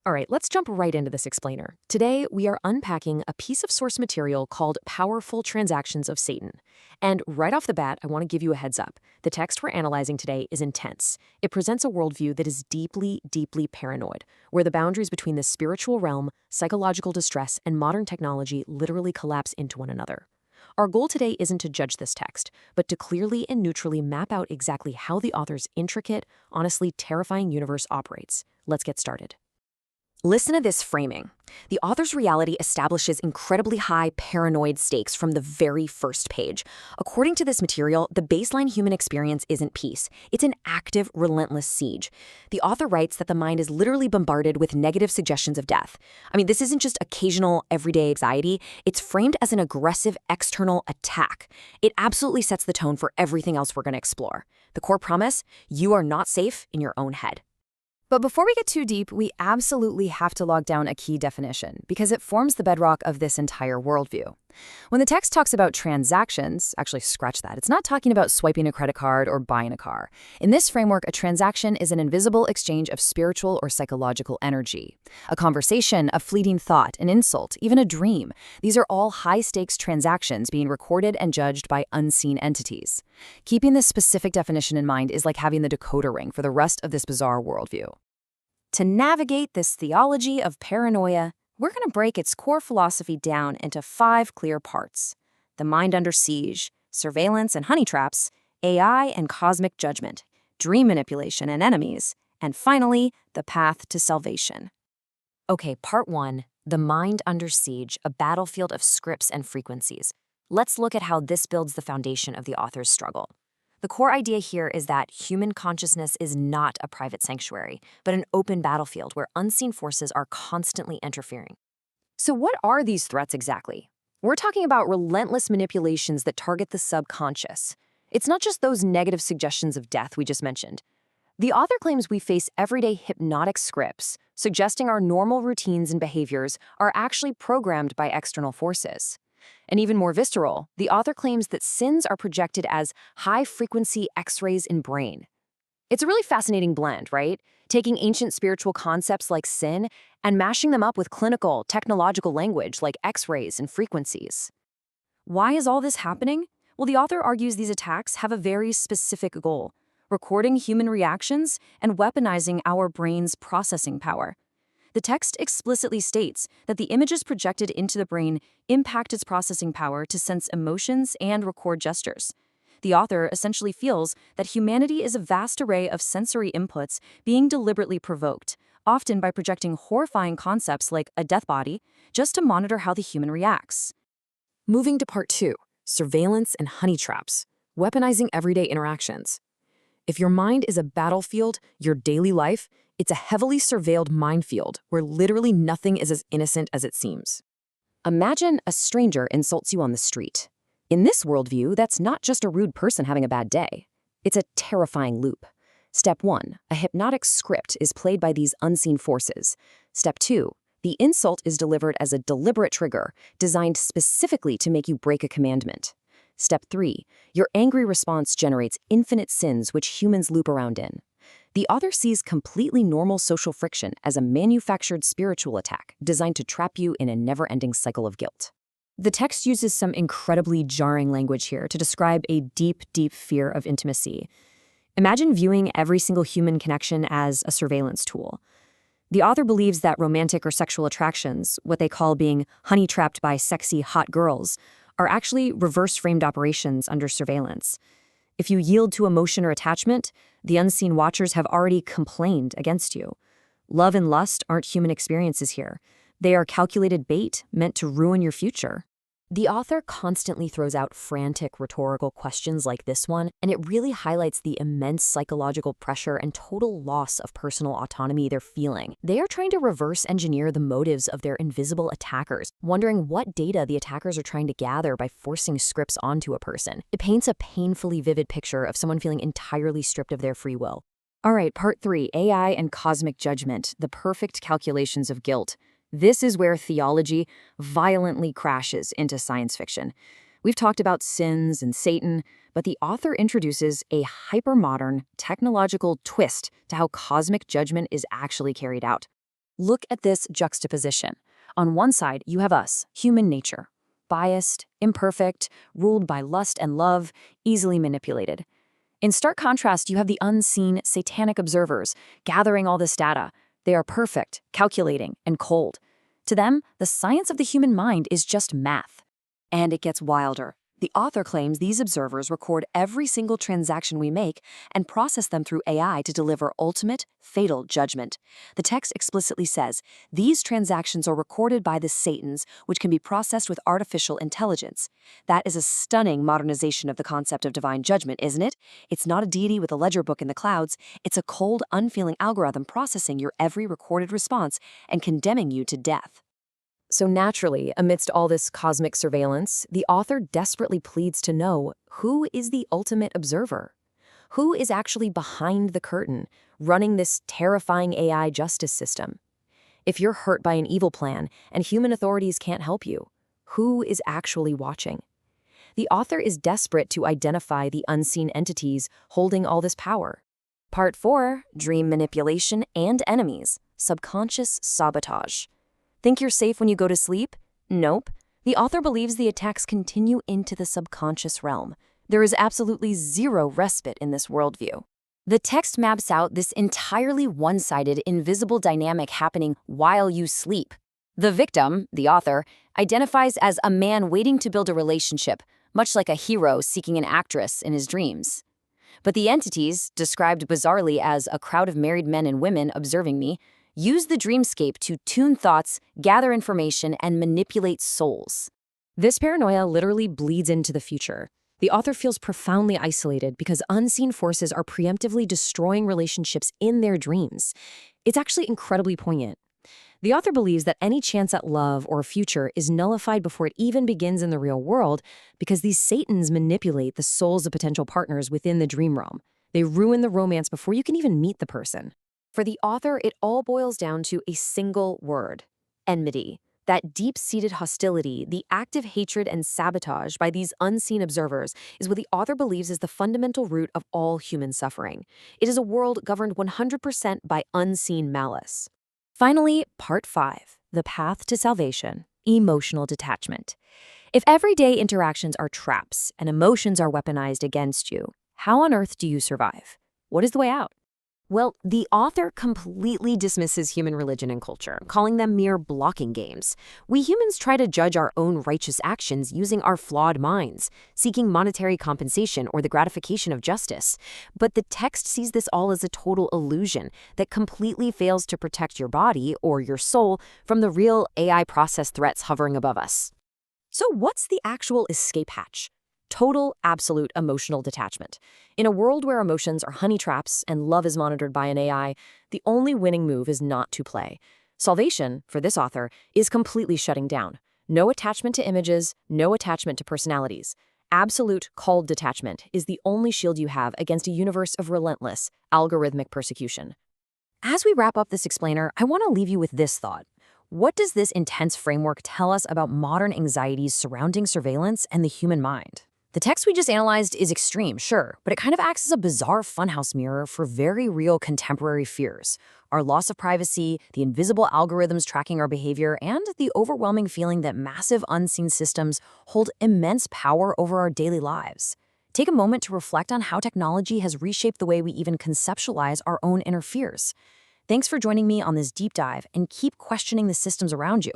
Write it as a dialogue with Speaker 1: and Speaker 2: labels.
Speaker 1: All right, let's jump right into this explainer. Today, we are unpacking a piece of source material called Powerful Transactions of Satan. And right off the bat, I want to give you a heads up. The text we're analyzing today is intense. It presents a worldview that is deeply, deeply paranoid, where the boundaries between the spiritual realm, psychological distress, and modern technology literally collapse into one another. Our goal today isn't to judge this text, but to clearly and neutrally map out exactly how the author's intricate, honestly terrifying universe operates. Let's get started. Listen to this framing. The author's reality establishes incredibly high paranoid stakes from the very first page. According to this material, the baseline human experience isn't peace. It's an active, relentless siege. The author writes that the mind is literally bombarded with negative suggestions of death. This isn't just occasional, everyday anxiety. It's framed as an aggressive external attack. It absolutely sets the tone for everything else we're going to explore. The core premise: you are not safe in your own head.
Speaker 2: But before we get too deep, we absolutely have to log down a key definition because it forms the bedrock of this entire worldview. When the text talks about transactions, actually scratch that, it's not talking about swiping a credit card or buying a car. In this framework, a transaction is an invisible exchange of spiritual or psychological energy. A conversation, a fleeting thought, an insult, even a dream. These are all high-stakes transactions being recorded and judged by unseen entities. Keeping this specific definition in mind is like having the decoder ring for the rest of this bizarre worldview. To navigate this theology of paranoia, we're going to break its core philosophy down into 5 clear parts: the mind under siege, surveillance and honey traps, AI and cosmic judgment, dream manipulation and enemies, and finally, the path to salvation.
Speaker 1: Okay, part 1, the mind under siege, a battlefield of scripts and frequencies. Let's look at how this builds the foundation of the author's struggle. The core idea here is that human consciousness is not a private sanctuary, but an open battlefield where unseen forces are constantly interfering. So what are these threats exactly? We're talking about relentless manipulations that target the subconscious. It's not just those negative suggestions of death we just mentioned. The author claims we face everyday hypnotic scripts, suggesting our normal routines and behaviors are actually programmed by external forces. And even more visceral, the author claims that sins are projected as high-frequency X-rays in brain. It's a really fascinating blend, right? Taking ancient spiritual concepts like sin and mashing them up with clinical, technological language like X-rays and frequencies. Why is all this happening? Well, the author argues these attacks have a very specific goal: recording human reactions and weaponizing our brain's processing power. The text explicitly states that the images projected into the brain impact its processing power to sense emotions and record gestures. The author essentially feels that humanity is a vast array of sensory inputs being deliberately provoked, often by projecting horrifying concepts like a death body, just to monitor how the human reacts. Moving to part 2, surveillance and honey traps, weaponizing everyday interactions. If your mind is a battlefield, your daily life, it's a heavily surveilled minefield where literally nothing is as innocent as it seems. Imagine a stranger insults you on the street. In this worldview, that's not just a rude person having a bad day. It's a terrifying loop. Step 1, a hypnotic script is played by these unseen forces. Step 2, the insult is delivered as a deliberate trigger, designed specifically to make you break a commandment. Step 3, your angry response generates infinite sins which humans loop around in. The author sees completely normal social friction as a manufactured spiritual attack designed to trap you in a never-ending cycle of guilt. The text uses some incredibly jarring language here to describe a deep, deep fear of intimacy. Imagine viewing every single human connection as a surveillance tool. The author believes that romantic or sexual attractions, what they call being honey-trapped by sexy, hot girls, are actually reverse-framed operations under surveillance. If you yield to emotion or attachment, the unseen watchers have already complained against you. Love and lust aren't human experiences here. They are calculated bait meant to ruin your future. The author constantly throws out frantic rhetorical questions like this one, and it really highlights the immense psychological pressure and total loss of personal autonomy they're feeling. They are trying to reverse engineer the motives of their invisible attackers, wondering what data the attackers are trying to gather by forcing scripts onto a person. It paints a painfully vivid picture of someone feeling entirely stripped of their free will. All right, part 3, AI and cosmic judgment, the perfect calculations of guilt. This is where theology violently crashes into science fiction. We've talked about sins and Satan, but the author introduces a hypermodern, technological twist to how cosmic judgment is actually carried out.
Speaker 2: Look at this juxtaposition. On one side, you have us, human nature, biased, imperfect, ruled by lust and love, easily manipulated. In stark contrast, you have the unseen, satanic observers gathering all this data. They are perfect, calculating, and cold. To them, the science of the human mind is just math. And it gets wilder. The author claims these observers record every single transaction we make and process them through AI to deliver ultimate, fatal judgment. The text explicitly says, these transactions are recorded by the Satans, which can be processed with artificial intelligence. That is a stunning modernization of the concept of divine judgment, isn't it? It's not a deity with a ledger book in the clouds. It's a cold, unfeeling algorithm processing your every recorded response and condemning you to death. So naturally, amidst all this cosmic surveillance, the author desperately pleads to know who is the ultimate observer? Who is actually behind the curtain, running this terrifying AI justice system? If you're hurt by an evil plan and human authorities can't help you, who is actually watching? The author is desperate to identify the unseen entities holding all this power. Part 4, Dream Manipulation and Enemies, Subconscious Sabotage. Think you're safe when you go to sleep? Nope. The author believes the attacks continue into the subconscious realm. There is absolutely zero respite in this worldview. The text maps out this entirely one-sided, invisible dynamic happening while you sleep. The victim, the author, identifies as a man waiting to build a relationship, much like a hero seeking an actress in his dreams. But the entities, described bizarrely as a crowd of married men and women observing me, use the dreamscape to tune thoughts, gather information, and manipulate souls. This paranoia literally bleeds into the future. The author feels profoundly isolated because unseen forces are preemptively destroying relationships in their dreams. It's actually incredibly poignant. The author believes that any chance at love or a future is nullified before it even begins in the real world because these Satans manipulate the souls of potential partners within the dream realm. They ruin the romance before you can even meet the person. For the author, it all boils down to a single word: enmity. That deep-seated hostility, the active hatred and sabotage by these unseen observers is what the author believes is the fundamental root of all human suffering. It is a world governed 100% by unseen malice. Finally, Part 5, The Path to Salvation, Emotional Detachment. If everyday interactions are traps and emotions are weaponized against you, how on earth do you survive? What is the way out? Well, the author completely dismisses human religion and culture, calling them mere blocking games. We humans try to judge our own righteous actions using our flawed minds, seeking monetary compensation or the gratification of justice. But the text sees this all as a total illusion that completely fails to protect your body or your soul from the real AI process threats hovering above us. So what's the actual escape hatch? Total, absolute emotional detachment. In a world where emotions are honey traps and love is monitored by an AI, the only winning move is not to play. Salvation, for this author, is completely shutting down. No attachment to images, no attachment to personalities. Absolute, cold detachment is the only shield you have against a universe of relentless, algorithmic persecution. As we wrap up this explainer, I want to leave you with this thought. What does this intense framework tell us about modern anxieties surrounding surveillance and the human mind? The text we just analyzed is extreme, sure, but it kind of acts as a bizarre funhouse mirror for very real contemporary fears. Our loss of privacy, the invisible algorithms tracking our behavior, and the overwhelming feeling that massive unseen systems hold immense power over our daily lives. Take a moment to reflect on how technology has reshaped the way we even conceptualize our own inner fears. Thanks for joining me on this deep dive, and keep questioning the systems around you.